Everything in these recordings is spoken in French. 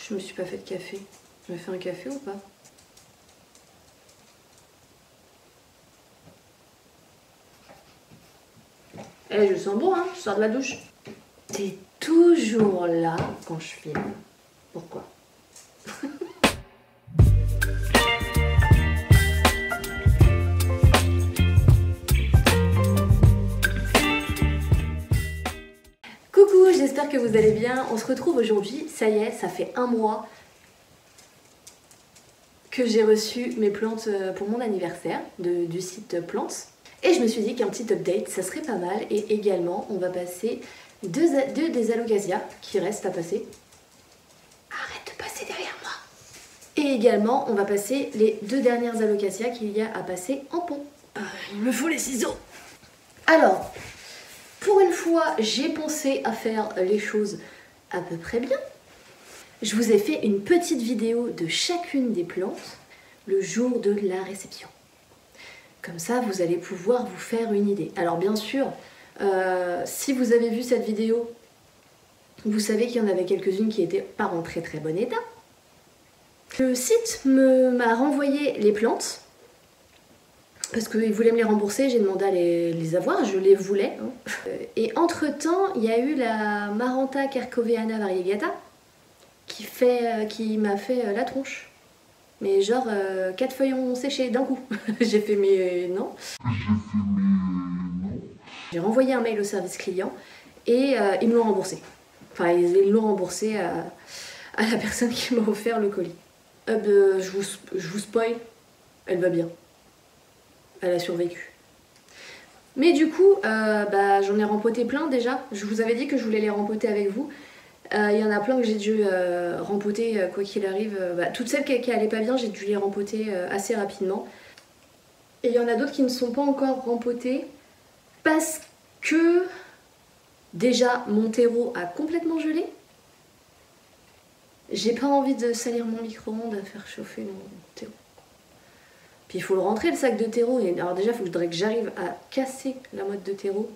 Je me suis pas fait de café. Je me fais un café ou pas? Eh, je sens bon, hein, je sors de la douche. T'es toujours là quand je filme. Pourquoi? Coucou, j'espère que vous allez bien. On se retrouve aujourd'hui, ça y est, ça fait un mois que j'ai reçu mes plantes pour mon anniversaire du site Plantes. Et je me suis dit qu'un petit update, ça serait pas mal. Et également, on va passer deux des alocasias qui restent à passer. Arrête de passer derrière moi. Et également, on va passer les 2 dernières alocasias qu'il y a à passer en pont. Il me faut les ciseaux. Alors, pour une fois, j'ai pensé à faire les choses à peu près bien. Je vous ai fait une petite vidéo de chacune des plantes le jour de la réception. Comme ça, vous allez pouvoir vous faire une idée. Alors bien sûr, si vous avez vu cette vidéo, vous savez qu'il y en avait quelques-unes qui n'étaient pas en très très bon état. Le site m'a renvoyé les plantes, parce qu'ils voulaient me les rembourser, j'ai demandé à les avoir, je les voulais. Hein. Et entre-temps, il y a eu la Maranta Kerkoviana variegata qui m'a fait la tronche. Mais genre 4 feuillons séchés d'un coup. J'ai fait mais non. J'ai renvoyé un mail au service client et ils me l'ont remboursé. Enfin, ils l'ont remboursé à la personne qui m'a offert le colis. Je vous spoil, elle va bien. Elle a survécu. Mais du coup, j'en ai rempoté plein déjà. Je vous avais dit que je voulais les rempoter avec vous. Il y en a plein que j'ai dû rempoter quoi qu'il arrive. Toutes celles qui allaient pas bien, j'ai dû les rempoter assez rapidement. Et il y en a d'autres qui ne sont pas encore rempotées parce que déjà mon terreau a complètement gelé. J'ai pas envie de salir mon micro-ondes à faire chauffer mon terreau. Puis il faut le rentrer le sac de terreau. Alors déjà, il faudrait que j'arrive à casser la motte de terreau.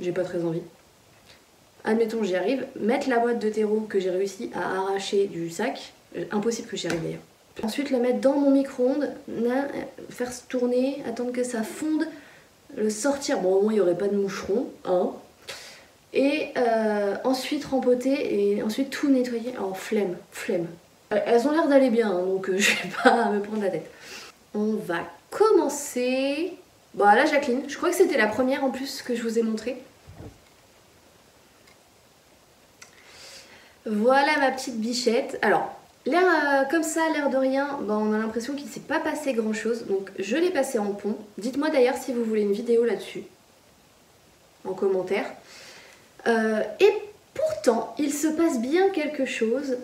J'ai pas très envie. Admettons j'y arrive, mettre la boîte de terreau que j'ai réussi à arracher du sac, impossible que j'y arrive d'ailleurs. Ensuite la mettre dans mon micro-ondes, faire tourner, attendre que ça fonde, le sortir, bon au moins il n'y aurait pas de moucheron, hein. Et ensuite rempoter et ensuite tout nettoyer en flemme. Elles ont l'air d'aller bien, hein, donc je vais pas me prendre la tête. On va commencer... Bon là Jacqueline, je crois que c'était la première en plus que je vous ai montré. Voilà ma petite bichette. Alors, l'air comme ça, l'air de rien, on a l'impression qu'il ne s'est pas passé grand chose. Donc je l'ai passé en pont. Dites-moi d'ailleurs si vous voulez une vidéo là-dessus. En commentaire. Et pourtant, il se passe bien quelque chose.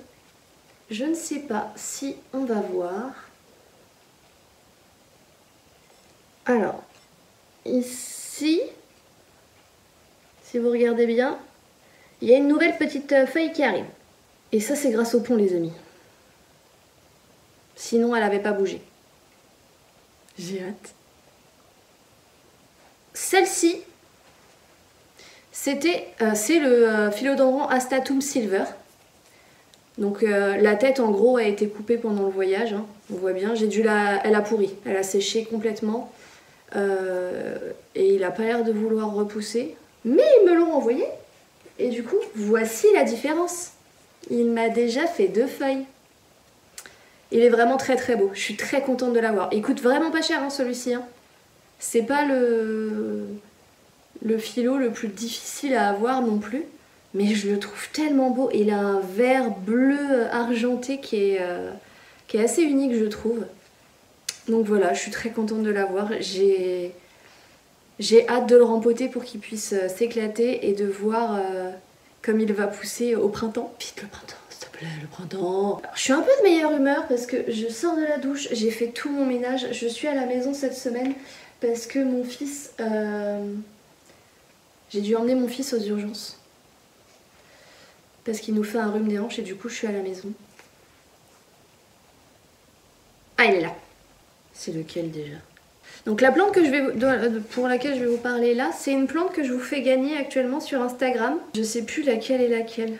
Je ne sais pas si on va voir. Alors, ici, si vous regardez bien, il y a une nouvelle petite feuille qui arrive. Et ça, c'est grâce au pont, les amis. Sinon, elle n'avait pas bougé. J'ai hâte. Celle-ci, c'est le Philodendron Astatum Silver. Donc la tête, en gros, a été coupée pendant le voyage. Hein. On voit bien. Elle a pourri. Elle a séché complètement. Et il n'a pas l'air de vouloir repousser. Mais ils me l'ont renvoyé. Et du coup, voici la différence. Il m'a déjà fait 2 feuilles. Il est vraiment très très beau. Je suis très contente de l'avoir. Il coûte vraiment pas cher hein, celui-ci. Hein. C'est pas le philo le plus difficile à avoir non plus. Mais je le trouve tellement beau. Il a un vert bleu argenté qui est assez unique je trouve. Donc voilà, je suis très contente de l'avoir. J'ai hâte de le rempoter pour qu'il puisse s'éclater et de voir comme il va pousser au printemps. Vite le printemps, s'il te plaît, le printemps. Alors, je suis un peu de meilleure humeur parce que je sors de la douche, j'ai fait tout mon ménage. Je suis à la maison cette semaine parce que mon fils... j'ai dû emmener mon fils aux urgences. Parce qu'il nous fait un rhume des hanches et du coup je suis à la maison. Ah, il est là. C'est lequel déjà ? Donc la plante pour laquelle je vais vous parler là, c'est une plante que je vous fais gagner actuellement sur Instagram. Je sais plus laquelle est laquelle.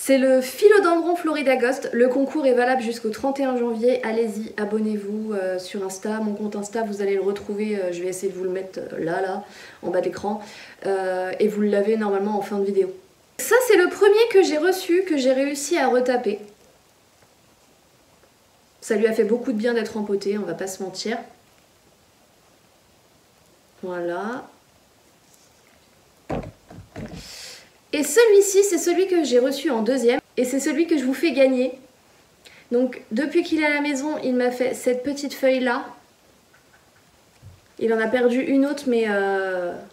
C'est le Philodendron Florida Ghost. Le concours est valable jusqu'au 31 janvier. Allez-y, abonnez-vous sur Insta. Mon compte Insta, vous allez le retrouver. Je vais essayer de vous le mettre là, en bas de l'écran. Et vous l'avez normalement en fin de vidéo. Ça, c'est le premier que j'ai reçu, que j'ai réussi à retaper. Ça lui a fait beaucoup de bien d'être empoté, on va pas se mentir. Voilà. Et celui-ci, c'est celui que j'ai reçu en deuxième. Et c'est celui que je vous fais gagner. Donc, depuis qu'il est à la maison, il m'a fait cette petite feuille-là. Il en a perdu une autre, mais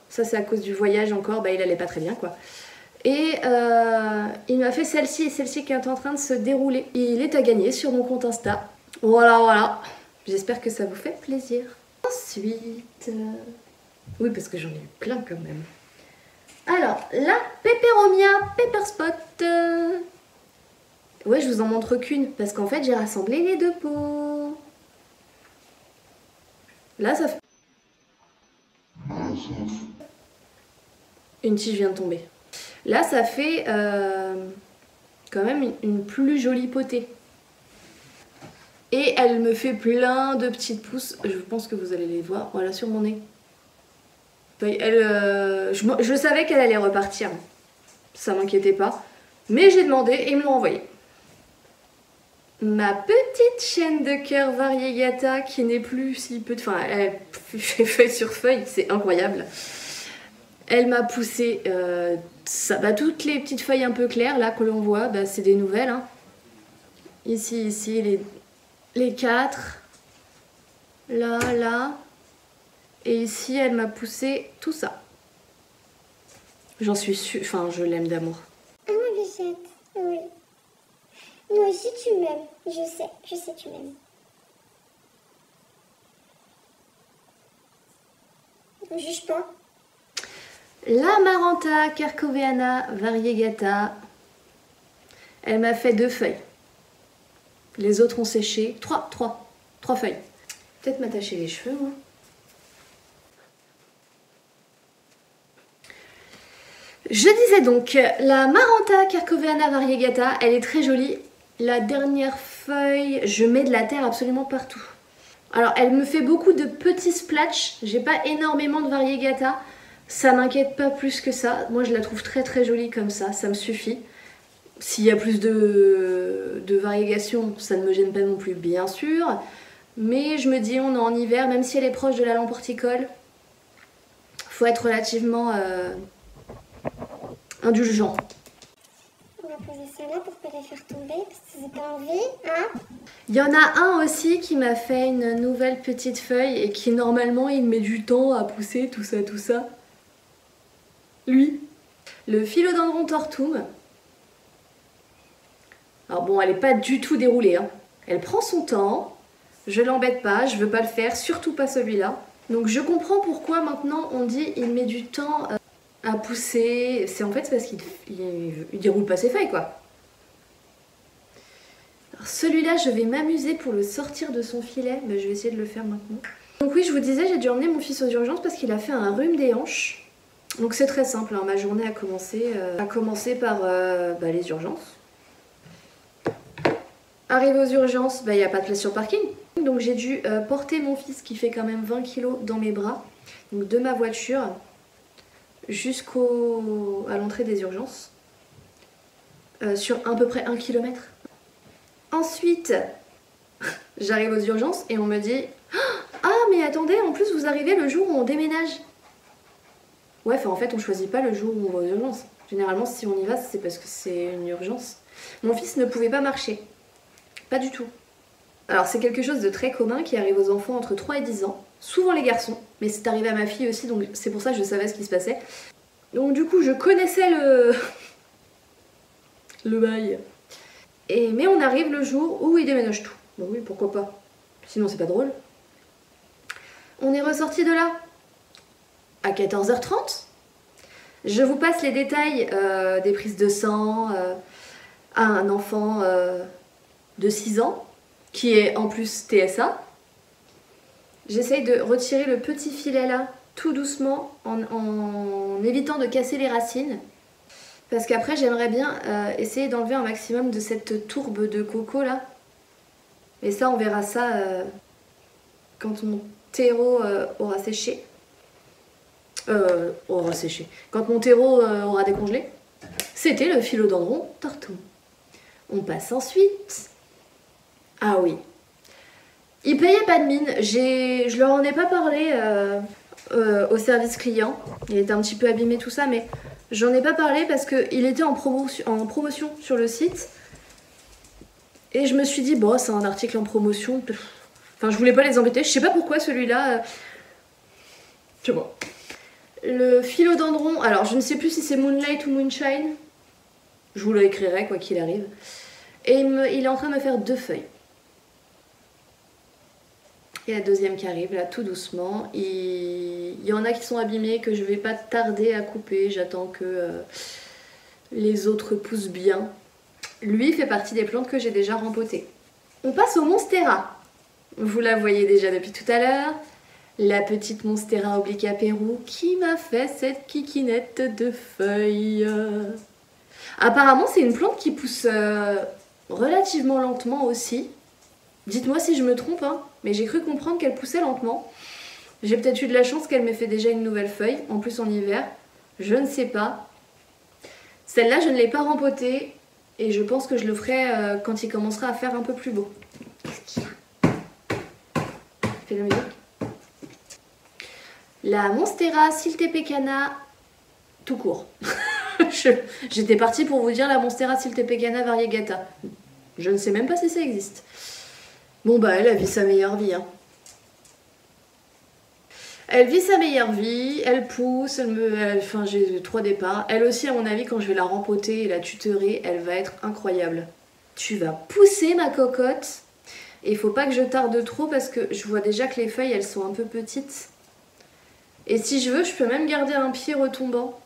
ça, c'est à cause du voyage encore. Bah, il allait pas très bien, quoi. Et il m'a fait celle-ci et celle-ci qui est en train de se dérouler. Il est à gagner sur mon compte Insta. Voilà, voilà. J'espère que ça vous fait plaisir. Ensuite... Oui, parce que j'en ai eu plein quand même. Alors, la Peperomia Pepper Spot. Ouais, je vous en montre qu'une, parce qu'en fait, j'ai rassemblé les deux pots. Là, ça fait... Une tige vient de tomber. Là, ça fait quand même une plus jolie potée. Et elle me fait plein de petites pousses. Je pense que vous allez les voir. Voilà, sur mon nez. Je savais qu'elle allait repartir. Ça m'inquiétait pas. Mais j'ai demandé et ils me l'ont envoyé. Ma petite chaîne de cœur variegata qui n'est plus si peu de... Enfin, elle fait feuille sur feuille. C'est incroyable. Elle m'a poussé toutes les petites feuilles un peu claires là que l'on voit, bah, c'est des nouvelles. Hein. Ici, les 4. Là. Et ici, elle m'a poussé tout ça. J'en suis sûre, enfin, je l'aime d'amour. Ah, ma bichette, oui. Moi aussi, tu m'aimes. Je sais, tu m'aimes. Ne juge pas. L'Amaranta Kerkoviana variegata. Elle m'a fait 2 feuilles. Les autres ont séché. 3 feuilles. Peut-être m'attacher les cheveux, moi. Je disais donc, la Maranta Kerkoviana variegata, elle est très jolie. La dernière feuille, je mets de la terre absolument partout. Alors, elle me fait beaucoup de petits splatchs. J'ai pas énormément de variegata. Ça m'inquiète pas plus que ça. Moi, je la trouve très très jolie comme ça me suffit. S'il y a plus de variegation, ça ne me gêne pas non plus, bien sûr. Mais je me dis, on est en hiver, même si elle est proche de la lampe horticole, faut être relativement indulgent. On va poser ça là pour pas les faire tomber, parce que c'est pas envie, hein. Il y en a un aussi qui m'a fait une nouvelle petite feuille et qui normalement il met du temps à pousser, tout ça. Lui, le Philodendron Tortum. Alors bon, elle n'est pas du tout déroulée, hein. Elle prend son temps, je l'embête pas, je veux pas le faire, surtout pas celui-là. Donc je comprends pourquoi maintenant on dit il met du temps à pousser. C'est en fait parce qu'il déroule pas ses feuilles, quoi. Alors celui-là, je vais m'amuser pour le sortir de son filet, mais je vais essayer de le faire maintenant. Donc oui, je vous disais, j'ai dû emmener mon fils aux urgences parce qu'il a fait un rhume des hanches. Donc c'est très simple, hein. Ma journée a commencé par les urgences. Arrivé aux urgences, il n'y a pas de place sur parking. Donc j'ai dû porter mon fils qui fait quand même 20 kg dans mes bras, donc de ma voiture jusqu'à l'entrée des urgences, sur à peu près 1 km. Ensuite, j'arrive aux urgences et on me dit « Ah mais attendez, en plus vous arrivez le jour où on déménage !» Ouais, en fait on choisit pas le jour où on va aux urgences. Généralement si on y va c'est parce que c'est une urgence. Mon fils ne pouvait pas marcher. Pas du tout. Alors c'est quelque chose de très commun qui arrive aux enfants entre 3 et 10 ans. Souvent les garçons, mais c'est arrivé à ma fille aussi, donc c'est pour ça que je savais ce qui se passait. Donc du coup je connaissais le bail. Mais on arrive le jour où il déménage tout. Bon oui, pourquoi pas. Sinon c'est pas drôle. On est ressorti de là à 14h30. Je vous passe les détails des prises de sang à un enfant de 6 ans, qui est en plus TSA. J'essaye de retirer le petit filet là, tout doucement, en évitant de casser les racines. Parce qu'après j'aimerais bien essayer d'enlever un maximum de cette tourbe de coco là. Et ça on verra ça quand mon terreau aura séché. Aura séché. Quand mon terreau aura décongelé. C'était le philodendron tortue. On passe ensuite. Ah oui. Ils payaient pas de mine. Je leur en ai pas parlé au service client. Il était un petit peu abîmé tout ça, mais j'en ai pas parlé parce qu'il était en promotion sur le site. Et je me suis dit, bon, c'est un article en promotion. Enfin, je voulais pas les embêter. Je sais pas pourquoi celui-là. C'est bon. Le philodendron, alors je ne sais plus si c'est Moonlight ou Moonshine. Je vous l'écrirai quoi qu'il arrive. Et il est en train de me faire 2 feuilles. Et la deuxième qui arrive là tout doucement. Il y en a qui sont abîmés que je vais pas tarder à couper. J'attends que les autres poussent bien. Lui fait partie des plantes que j'ai déjà rempotées. On passe au Monstera. Vous la voyez déjà depuis tout à l'heure. La petite Monstera obliqua Pérou qui m'a fait cette kikinette de feuilles. Apparemment c'est une plante qui pousse relativement lentement aussi. Dites-moi si je me trompe, hein, mais j'ai cru comprendre qu'elle poussait lentement. J'ai peut-être eu de la chance qu'elle m'ait fait déjà une nouvelle feuille, en plus en hiver. Je ne sais pas. Celle-là, je ne l'ai pas rempotée et je pense que je le ferai quand il commencera à faire un peu plus beau. Qu'est-ce qu'il y a? Fais la musique. La Monstera siltepecana tout court. J'étais partie pour vous dire la Monstera siltepecana variegata. Je ne sais même pas si ça existe. Bon bah elle vit sa meilleure vie. Hein. Elle vit sa meilleure vie, elle pousse, enfin j'ai 3 départs. Elle aussi à mon avis quand je vais la rempoter et la tutorer, elle va être incroyable. Tu vas pousser ma cocotte. Et il faut pas que je tarde trop parce que je vois déjà que les feuilles elles sont un peu petites. Et si je veux, je peux même garder un pied retombant.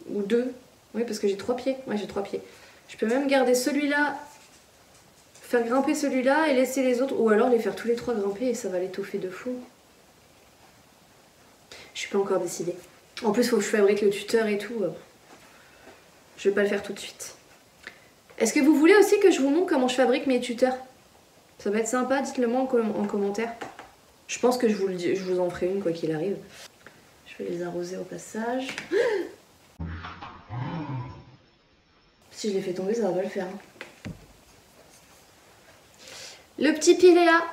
Ou 2. Oui parce que j'ai 3 pieds. Ouais j'ai 3 pieds. Je peux même garder celui-là. Faire grimper celui-là et laisser les autres, ou alors les faire tous les 3 grimper et ça va l'étoffer de fou. Je suis pas encore décidée. En plus, il faut que je fabrique le tuteur et tout. Je vais pas le faire tout de suite. Est-ce que vous voulez aussi que je vous montre comment je fabrique mes tuteurs? Ça va être sympa, dites-le moi en commentaire. Je pense que je vous en ferai une quoi qu'il arrive. Je vais les arroser au passage. Si je les fais tomber, ça va pas le faire. Hein. Le petit Pilea.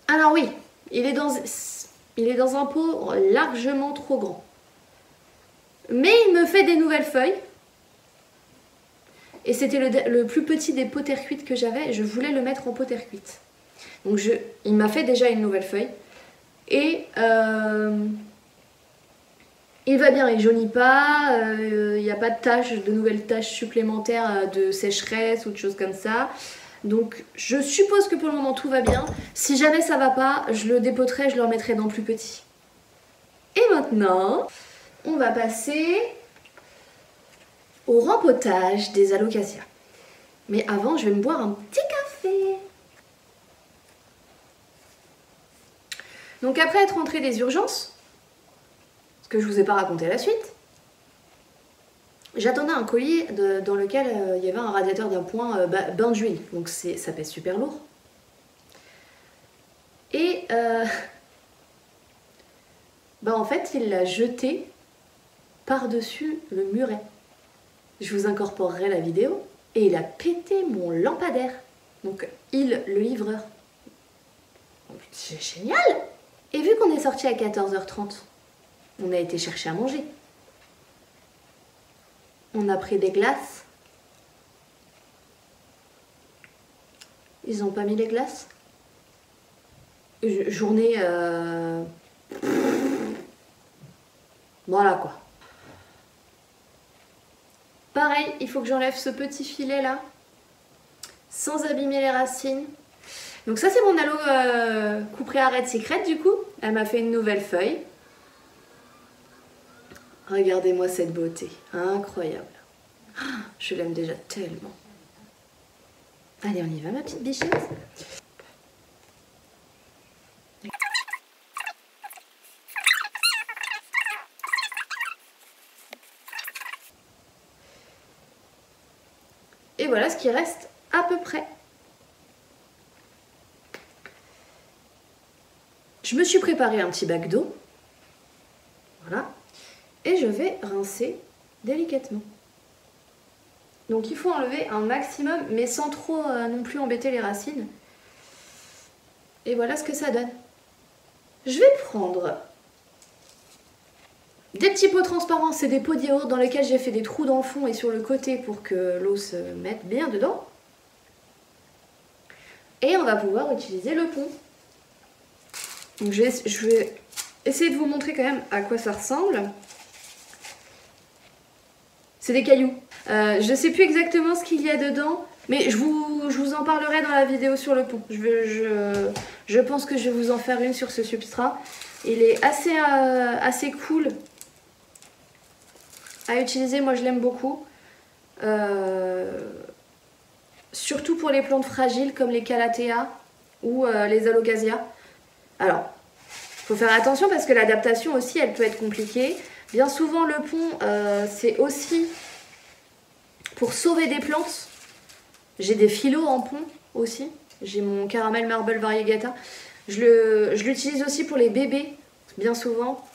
Alors oui, il est dans un pot largement trop grand. Mais il me fait des nouvelles feuilles. Et c'était le plus petit des pots terre cuite que j'avais. Je voulais le mettre en pot terre cuite. Donc il m'a fait déjà une nouvelle feuille. Et il va bien, il jaunit pas. Il n'y a pas de nouvelles taches supplémentaires de sécheresse ou de choses comme ça. Donc je suppose que pour le moment tout va bien. Si jamais ça va pas, je le dépoterai, je le remettrai dans plus petit. Et maintenant, on va passer au rempotage des alocasias. Mais avant, je vais me boire un petit café. Donc après être rentrée des urgences, parce que je vous ai pas raconté la suite, j'attendais un colis dans lequel il y avait un radiateur d'appoint bain d'huile. Donc ça pèse super lourd. Et en fait, il l'a jeté par-dessus le muret. Je vous incorporerai la vidéo. Et il a pété mon lampadaire. Donc, le livreur. C'est génial! Et vu qu'on est sorti à 14h30, on a été chercher à manger. On a pris des glaces. Ils n'ont pas mis les glaces. Journée... Voilà quoi. Pareil, il faut que j'enlève ce petit filet là, sans abîmer les racines. Donc ça c'est mon aloe Cuprea Red Secret du coup. Elle m'a fait une nouvelle feuille. Regardez-moi cette beauté, incroyable. Je l'aime déjà tellement. Allez, on y va ma petite bichette. Et voilà ce qui reste à peu près. Je me suis préparé un petit bac d'eau. Voilà. Et je vais rincer délicatement. Donc il faut enlever un maximum, mais sans trop non plus embêter les racines. Et voilà ce que ça donne. Je vais prendre des petits pots transparents, c'est des pots de yaourt dans lesquels j'ai fait des trous dans le fond et sur le côté pour que l'eau se mette bien dedans. Et on va pouvoir utiliser le pont. Donc je vais essayer de vous montrer quand même à quoi ça ressemble. C'est des cailloux. Je ne sais plus exactement ce qu'il y a dedans, mais je vous en parlerai dans la vidéo sur le pont. Je pense que je vais vous en faire une sur ce substrat. Il est assez cool à utiliser, moi je l'aime beaucoup. Surtout pour les plantes fragiles comme les calathea ou les alocasia. Alors, il faut faire attention parce que l'adaptation aussi, elle peut être compliquée. Bien souvent, le pont, c'est aussi pour sauver des plantes. J'ai des phyllos en pont aussi. J'ai mon caramel marble variegata. Je l'utilise aussi pour les bébés, bien souvent.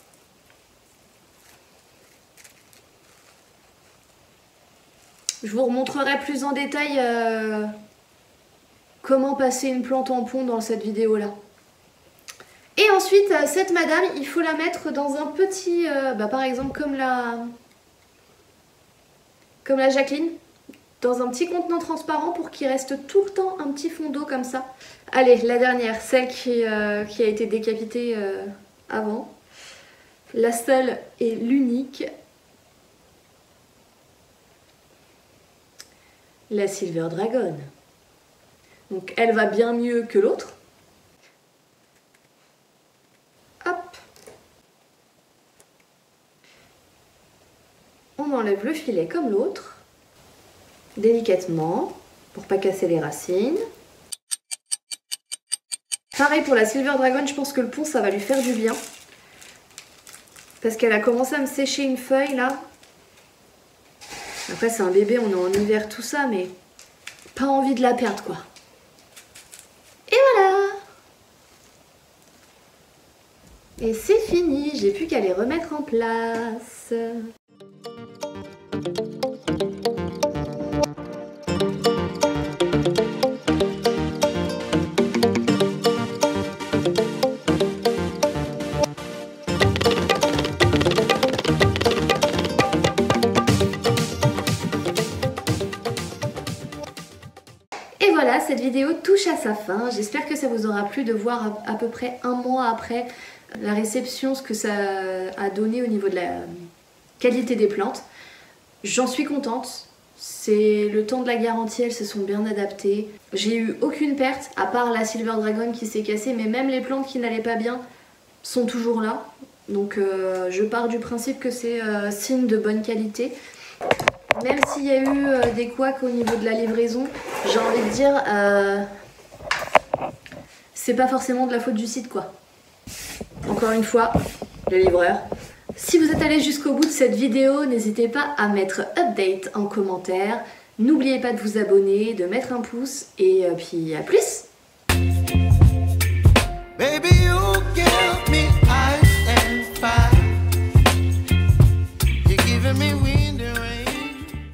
Je vous remontrerai plus en détail comment passer une plante en pont dans cette vidéo-là. Et ensuite, cette madame, il faut la mettre dans un petit, par exemple comme la Jacqueline, dans un petit contenant transparent pour qu'il reste tout le temps un petit fond d'eau comme ça. Allez, la dernière, celle qui a été décapitée avant. La seule et l'unique. La Silver Dragon. Donc elle va bien mieux que l'autre. Hop. On enlève le filet comme l'autre. Délicatement, pour pas casser les racines. Pareil pour la Silver Dragon, je pense que le pont ça va lui faire du bien. Parce qu'elle a commencé à me sécher une feuille là. Après c'est un bébé, on est en hiver tout ça, mais pas envie de la perdre quoi. Et voilà! Et c'est fini, j'ai plus qu'à les remettre en place. Et voilà, cette vidéo touche à sa fin. J'espère que ça vous aura plu de voir à peu près un mois après la réception, ce que ça a donné au niveau de la qualité des plantes. J'en suis contente. C'est le temps de la garantie, elles se sont bien adaptées. J'ai eu aucune perte, à part la Silver Dragon qui s'est cassée, mais même les plantes qui n'allaient pas bien sont toujours là. Donc je pars du principe que c'est signe de bonne qualité. Même s'il y a eu des couacs au niveau de la livraison, j'ai envie de dire, c'est pas forcément de la faute du site quoi. Encore une fois, le livreur. Si vous êtes allé jusqu'au bout de cette vidéo, n'hésitez pas à mettre update en commentaire. N'oubliez pas de vous abonner, de mettre un pouce et puis à plus!